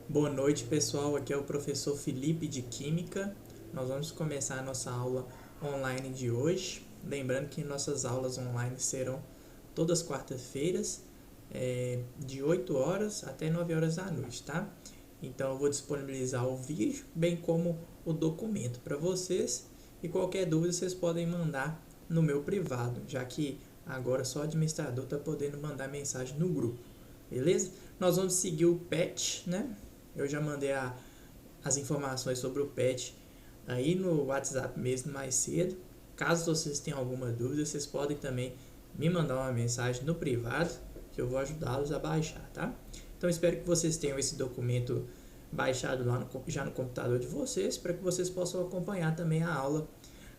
Boa noite, pessoal. Aqui é o professor Felipe de Química. Nós vamos começar a nossa aula online de hoje. Lembrando que nossas aulas online serão todas quartas-feiras, de 8 horas até 9 horas da noite, tá? Então eu vou disponibilizar o vídeo, bem como o documento para vocês. E qualquer dúvida vocês podem mandar no meu privado, já que agora só o administrador está podendo mandar mensagem no grupo, beleza? Nós vamos seguir o PET, né? Eu já mandei as informações sobre o PET aí no WhatsApp mesmo mais cedo. Caso vocês tenham alguma dúvida, vocês podem também me mandar uma mensagem no privado, que eu vou ajudá-los a baixar, tá? Então espero que vocês tenham esse documento baixado lá já no computador de vocês, para que vocês possam acompanhar também a aula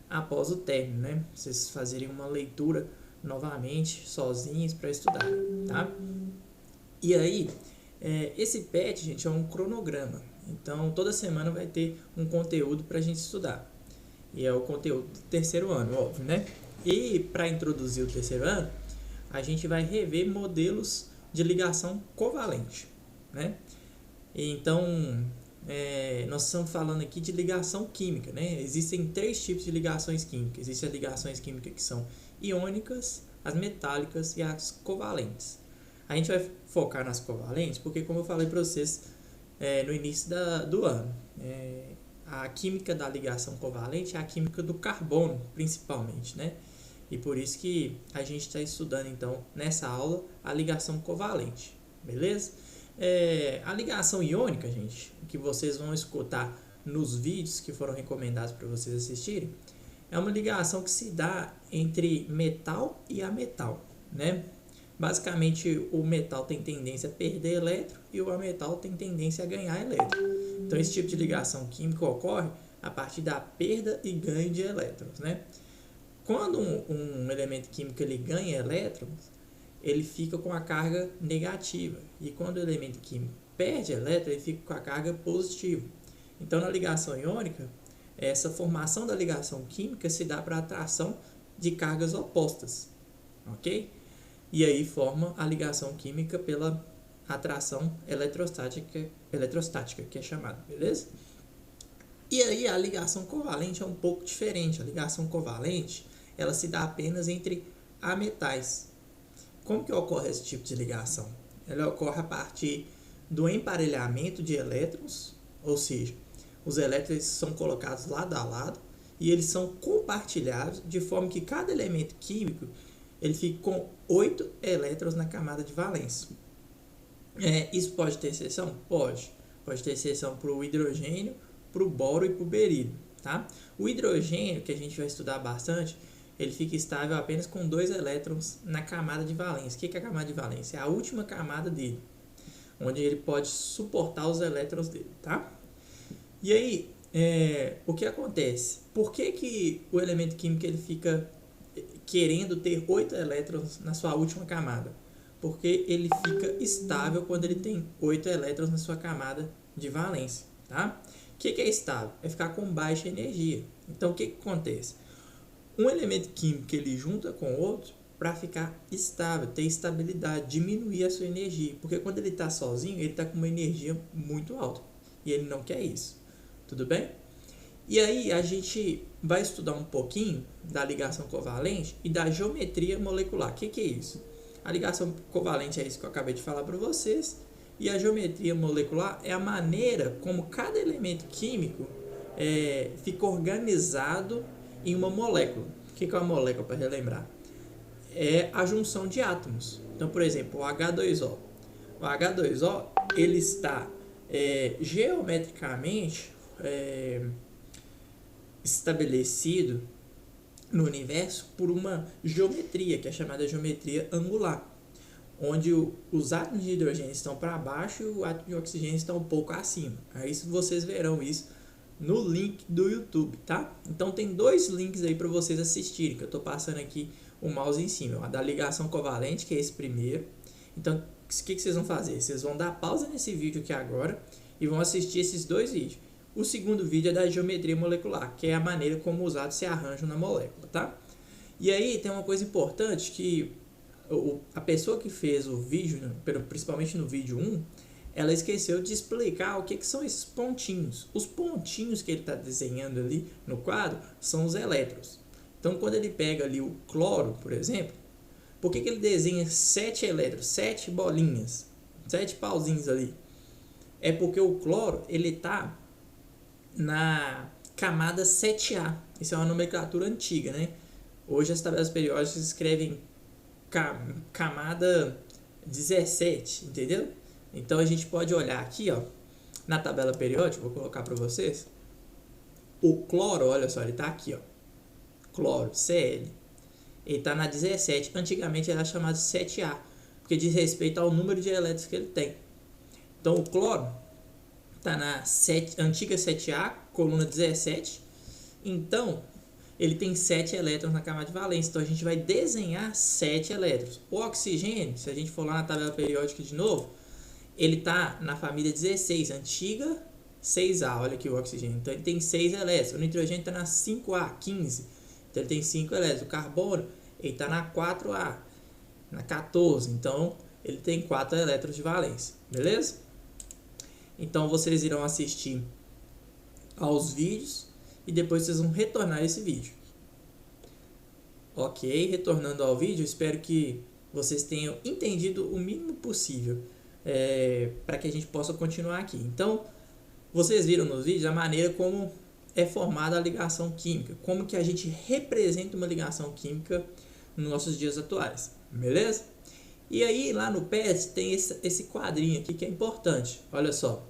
após o término, né? Vocês fazerem uma leitura novamente, sozinhos, para estudar, tá? E aí, esse PET, gente, é um cronograma. Então, toda semana vai ter um conteúdo para a gente estudar. E é o conteúdo do terceiro ano, óbvio, né? E para introduzir o terceiro ano, a gente vai rever modelos de ligação covalente, né? Então, nós estamos falando aqui de ligação química, né? Existem três tipos de ligações químicas. Existem as ligações químicas que são iônicas, as metálicas e as covalentes. A gente vai focar nas covalentes porque, como eu falei para vocês no início do ano, a química da ligação covalente é a química do carbono, principalmente, né? E por isso que a gente está estudando, então, nessa aula, a ligação covalente, beleza? A ligação iônica, gente, que vocês vão escutar nos vídeos que foram recomendados para vocês assistirem, é uma ligação que se dá entre metal e ametal, né? Basicamente, o metal tem tendência a perder elétron e o ametal tem tendência a ganhar elétron. Então, esse tipo de ligação química ocorre a partir da perda e ganho de elétrons, né? Quando um elemento químico ele ganha elétrons, ele fica com a carga negativa. E quando o elemento químico perde elétron, ele fica com a carga positiva. Então, na ligação iônica, essa formação da ligação química se dá para atração de cargas opostas, ok? E aí forma a ligação química pela atração eletrostática, que é chamada, beleza? E aí a ligação covalente é um pouco diferente. A ligação covalente, ela se dá apenas entre ametais. Como que ocorre esse tipo de ligação? Ela ocorre a partir do emparelhamento de elétrons, ou seja, os elétrons são colocados lado a lado e eles são compartilhados de forma que cada elemento químico ele fica com 8 elétrons na camada de valência. Isso pode ter exceção? Pode. Pode ter exceção para o hidrogênio, para o boro e para o berílio. Tá? O hidrogênio, que a gente vai estudar bastante, ele fica estável apenas com 2 elétrons na camada de valência. O que é a camada de valência? É a última camada dele, onde ele pode suportar os elétrons dele. Tá? E aí, o que acontece? Por que o elemento químico ele fica querendo ter 8 elétrons na sua última camada? Porque ele fica estável quando ele tem 8 elétrons na sua camada de valência. Tá? O que é estável? É ficar com baixa energia. Então, o que acontece? Um elemento químico ele junta com outro para ficar estável, ter estabilidade, diminuir a sua energia. Porque quando ele está sozinho, ele está com uma energia muito alta. E ele não quer isso. Tudo bem? E aí a gente vai estudar um pouquinho da ligação covalente e da geometria molecular. O que é isso? A ligação covalente é isso que eu acabei de falar para vocês. E a geometria molecular é a maneira como cada elemento químico fica organizado em uma molécula. O que é uma molécula, para relembrar? É a junção de átomos. Então, por exemplo, o H2O. O H2O ele está geometricamente estabelecido no universo por uma geometria, que é chamada geometria angular, onde os átomos de hidrogênio estão para baixo e o átomo de oxigênio está um pouco acima. Aí vocês verão isso no link do YouTube, tá? Então tem 2 links aí para vocês assistirem, que eu estou passando aqui o mouse em cima. A da ligação covalente, que é esse primeiro. Então, o que vocês vão fazer? Vocês vão dar pausa nesse vídeo aqui agora e vão assistir esses 2 vídeos. O segundo vídeo é da geometria molecular, que é a maneira como os átomos se arranjam na molécula, tá? E aí tem uma coisa importante que a pessoa que fez o vídeo, principalmente no vídeo 1, ela esqueceu de explicar o que são esses pontinhos. Os pontinhos que ele está desenhando ali no quadro são os elétrons. Então, quando ele pega ali o cloro, por exemplo, por que ele desenha 7 elétrons, 7 bolinhas, 7 pauzinhos ali? É porque o cloro ele está na camada 7A. Isso é uma nomenclatura antiga, né? Hoje as tabelas periódicas escrevem camada 17, entendeu? Então a gente pode olhar aqui, ó, na tabela periódica, vou colocar para vocês. O cloro, olha só, ele está aqui, ó. Cloro, Cl. Ele está na 17. Antigamente era chamado 7A, porque diz respeito ao número de elétrons que ele tem. Então o cloro está na antiga 7A, coluna 17. Então ele tem 7 elétrons na camada de valência. Então a gente vai desenhar 7 elétrons. O oxigênio, se a gente for lá na tabela periódica de novo, ele está na família 16, antiga 6A. Olha aqui o oxigênio. Então ele tem 6 elétrons. O nitrogênio está na 5A, 15. Então ele tem 5 elétrons. O carbono, ele está na 4A, na 14. Então ele tem 4 elétrons de valência. Beleza? Então vocês irão assistir aos vídeos e depois vocês vão retornar esse vídeo. Ok, retornando ao vídeo, espero que vocês tenham entendido o mínimo possível para que a gente possa continuar aqui. Então, vocês viram nos vídeos a maneira como é formada a ligação química, como que a gente representa uma ligação química nos nossos dias atuais, beleza? E aí, lá no PET, tem esse quadrinho aqui que é importante, olha só.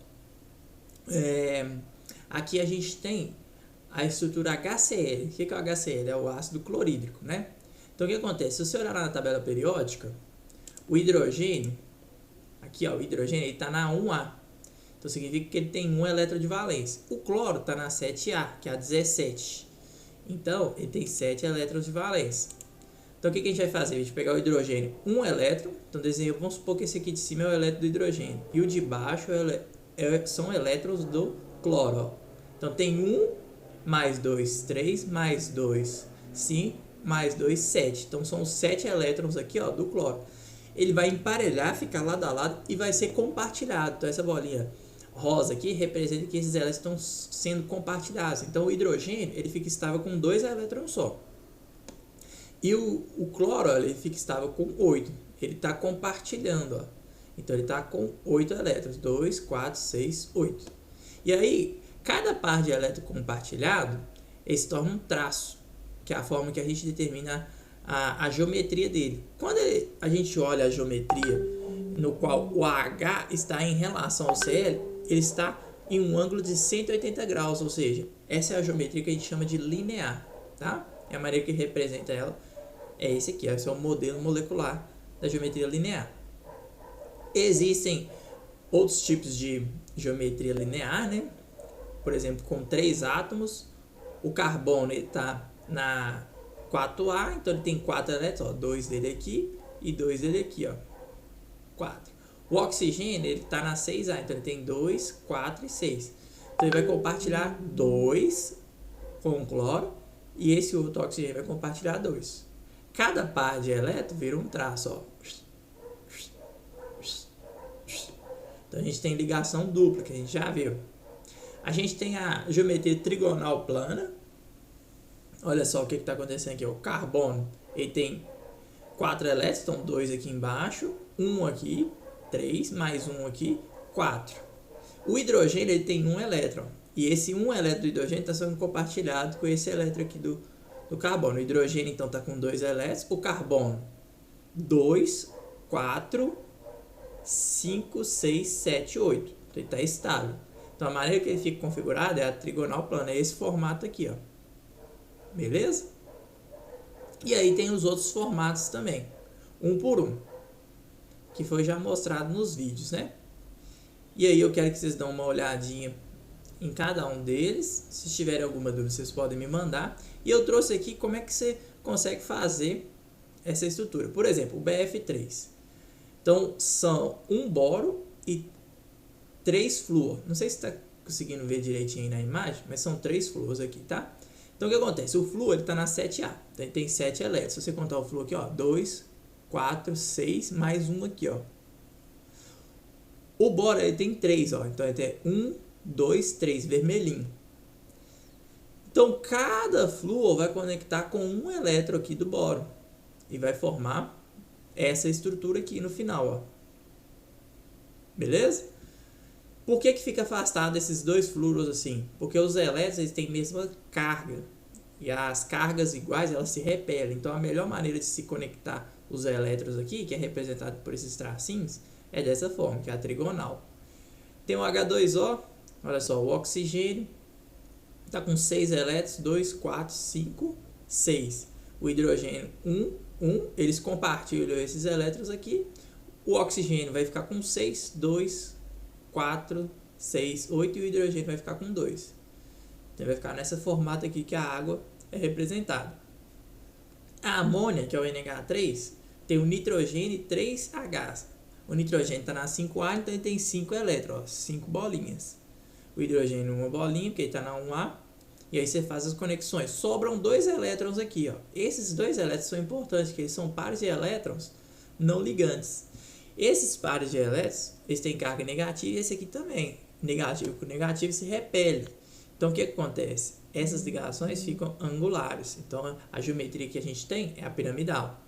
Aqui a gente tem a estrutura HCl. O que é o HCl? É o ácido clorídrico, né? Então, o que acontece? Se você olhar lá na tabela periódica, o hidrogênio, aqui, ó, o hidrogênio, ele está na 1A. Então, significa que ele tem 1 elétron de valência. O cloro está na 7A, que é a 17. Então, ele tem 7 elétrons de valência. Então, o que a gente vai fazer? A gente vai pegar o hidrogênio, 1 elétron. Então, vamos supor que esse aqui de cima é o elétron do hidrogênio. E o de baixo são elétrons do cloro, ó. Então, tem 1 mais 2, 3, mais 2, 5, mais 2, 7. Então, são os 7 elétrons aqui, ó, do cloro. Ele vai emparelhar, ficar lado a lado e vai ser compartilhado. Então, essa bolinha rosa aqui representa que esses elétrons estão sendo compartilhados. Então, o hidrogênio, ele fica estável com 2 elétrons só. E o cloro, ó, ele fica estável com 8. Ele está compartilhando, ó. Então, ele está com 8 elétrons. 2, 4, 6, 8. E aí, cada par de elétron compartilhado, ele se torna um traço, que é a forma que a gente determina a geometria dele. Quando a gente olha a geometria no qual o H está em relação ao Cl, ele está em um ângulo de 180 graus, ou seja, essa é a geometria que a gente chama de linear, tá? É a maneira que representa ela, é esse aqui, esse é o modelo molecular da geometria linear. Existem outros tipos de geometria linear, né? Por exemplo, com 3 átomos, o carbono está na 4A, então ele tem 4 elétrons, ó, 2 dele aqui e 2 dele aqui, ó, 4. O oxigênio, ele está na 6A, então ele tem 2, 4 e 6. Então ele vai compartilhar 2 com o cloro e esse outro oxigênio vai compartilhar 2. Cada par de elétrons vira um traço, ó. Então a gente tem ligação dupla, que a gente já viu. A gente tem a geometria trigonal plana. Olha só o que está acontecendo aqui. O carbono, ele tem 4 elétrons, então 2 aqui embaixo, 1 aqui, 3, mais 1 aqui, 4. O hidrogênio, ele tem 1 elétron. E esse 1 elétron do hidrogênio está sendo compartilhado com esse elétron aqui do carbono. O hidrogênio, então, está com 2 elétrons. O carbono, 2, 4, 5, 6, 7, 8. Então, ele está estável. Então, a maneira que ele fica configurado é a trigonal plana. É esse formato aqui, ó. Beleza? E aí tem os outros formatos também. Um por um. Que foi já mostrado nos vídeos, né? E aí eu quero que vocês dão uma olhadinha em cada um deles. Se tiverem alguma dúvida, vocês podem me mandar. E eu trouxe aqui como é que você consegue fazer essa estrutura. Por exemplo, o BF3. Então, são um boro e 3 flúor. Não sei se está conseguindo ver direitinho aí na imagem, mas são 3 flúoros aqui, tá? Então, o que acontece? O flúor está na 7A. Então, ele tem 7 elétrons. Se você contar o flúor aqui, ó, 2, 4, 6, mais um aqui, ó. O boro ele tem 3, ó. Então ele tem 1, 2, 3, vermelhinho. Então cada flúor vai conectar com um elétron aqui do boro e vai formar essa estrutura aqui no final, ó. Beleza? Por que fica afastado esses dois flúoros assim? Porque os elétrons eles têm a mesma carga. E as cargas iguais, elas se repelem. Então a melhor maneira de se conectar os elétrons aqui, que é representado por esses tracinhos, é dessa forma, que é a trigonal. Tem o H2O, olha só, o oxigênio está com 6 elétrons, 2, 4, 5, 6. O hidrogênio 1, 1, eles compartilham esses elétrons aqui. O oxigênio vai ficar com 6, 2, 4, 6, 8 e o hidrogênio vai ficar com 2. Então vai ficar nesse formato aqui que a água é representada. A amônia, que é o NH3, tem o nitrogênio e 3 Hs. O nitrogênio está na 5A, então ele tem 5 elétrons, 5 bolinhas. O hidrogênio uma bolinha, porque ele está na 1A. E aí você faz as conexões. Sobram 2 elétrons aqui, ó. Esses 2 elétrons são importantes, porque eles são pares de elétrons não ligantes. Esses pares de elétrons, eles têm carga negativa e esse aqui também. Negativo com negativo se repele. Então o que acontece? Essas ligações ficam angulares. Então a geometria que a gente tem é a piramidal.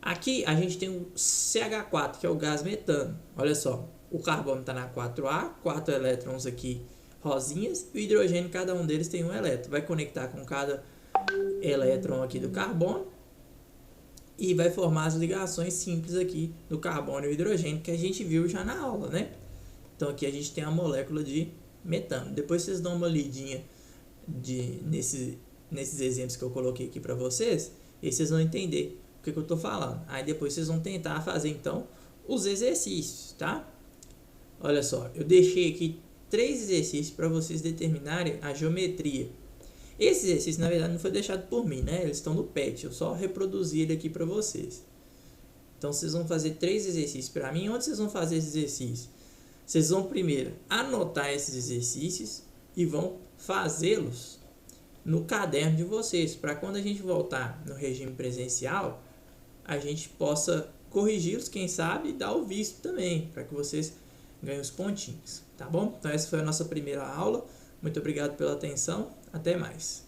Aqui a gente tem o CH4, que é o gás metano. Olha só, o carbono está na 4A, 4 elétrons aqui rosinhas, e o hidrogênio, cada um deles tem um elétron. Vai conectar com cada elétron aqui do carbono e vai formar as ligações simples aqui do carbono e o hidrogênio, que a gente viu já na aula, né? Então aqui a gente tem a molécula de metano. Depois vocês dão uma lidinha nesses exemplos que eu coloquei aqui para vocês, e vocês vão entender o que eu estou falando. Aí depois vocês vão tentar fazer então os exercícios, tá? Olha só, eu deixei aqui 3 exercícios para vocês determinarem a geometria. Esse exercício, na verdade, não foi deixado por mim, né? Eles estão no PET, eu só reproduzi ele aqui para vocês. Então, vocês vão fazer 3 exercícios para mim. Onde vocês vão fazer esse exercício? Vocês vão primeiro anotar esses exercícios e vão fazê-los no caderno de vocês, para quando a gente voltar no regime presencial, a gente possa corrigi-los, quem sabe, e dar o visto também, para que vocês ganhem os pontinhos, tá bom? Então essa foi a nossa primeira aula. Muito obrigado pela atenção. Até mais.